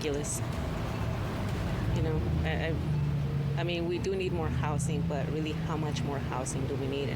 ridiculous. You know, I mean, we do need more housing, but really, how much more housing do we need?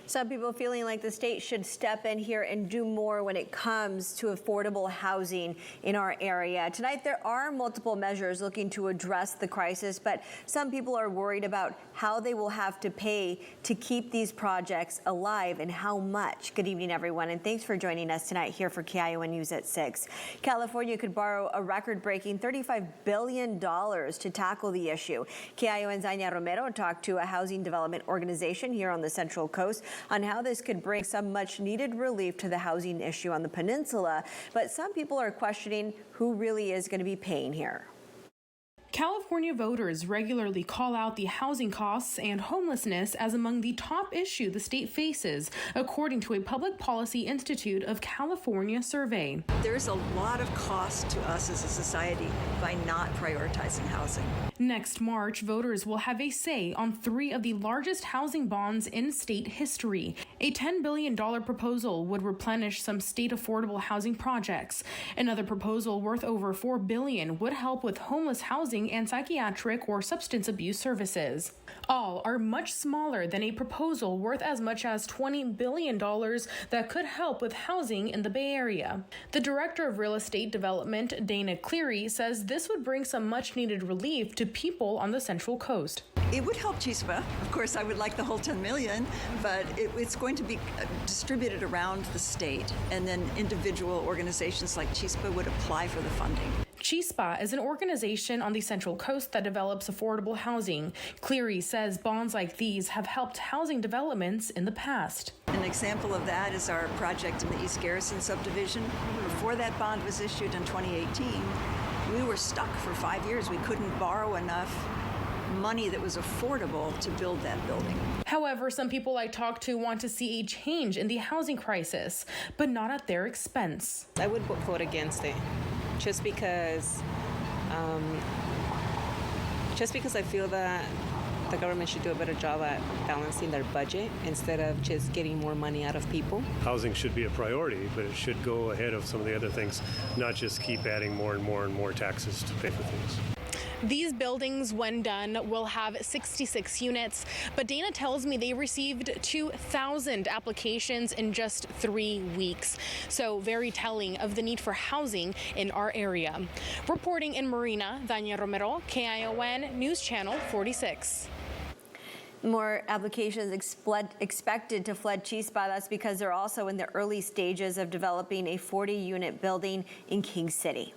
Some people feeling like the state should step in here and do more when it comes to affordable housing in our area. Tonight, there are multiple measures looking to address the crisis, but some people are worried about how they will have to pay to keep these projects alive and how much. Good evening, everyone, and thanks for joining us tonight here for KION News at 6. California could borrow a record-breaking $35 billion to tackle the issue. KION's Anya Romero talked to a housing development organization here on the Central Coast on how this could bring some much-needed relief to the housing issue on the peninsula. But some people are questioning who really is going to be paying here. California voters regularly call out the housing costs and homelessness as among the top issue the state faces, according to a Public Policy Institute of California survey. There's a lot of cost to us as a society by not prioritizing housing. Next March, voters will have a say on 3 of the largest housing bonds in state history. A $10 billion proposal would replenish some state affordable housing projects. Another proposal worth over $4 billion would help with homeless housing and psychiatric or substance abuse services. All are much smaller than a proposal worth as much as $20 billion that could help with housing in the Bay Area. The director of real estate development, Dana Cleary, says this would bring some much-needed relief to people on the Central Coast. It would help Chispa. Of course, I would like the whole $10 million, but it's going to be distributed around the state, and then individual organizations like Chispa would apply for the funding. Chispa is an organization on the Central Coast that develops affordable housing. Cleary says bonds like these have helped housing developments in the past. An example of that is our project in the East Garrison subdivision. Before that bond was issued in 2018, we were stuck for 5 years. We couldn't borrow enough money that was affordable to build that building. However, some people I talked to want to see a change in the housing crisis, but not at their expense. I would vote against it, just because I feel that the government should do a better job at balancing their budget instead of just getting more money out of people. Housing should be a priority, but it should go ahead of some of the other things, not just keep adding more and more and more taxes to pay for things. These buildings, when done, will have 66 units, but Dana tells me they received 2,000 applications in just 3 weeks. So very telling of the need for housing in our area. Reporting in Marina, Dania Romero, KION News Channel 46. More applications expected to flood Chispa. That's because they're also in the early stages of developing a 40-unit building in King City.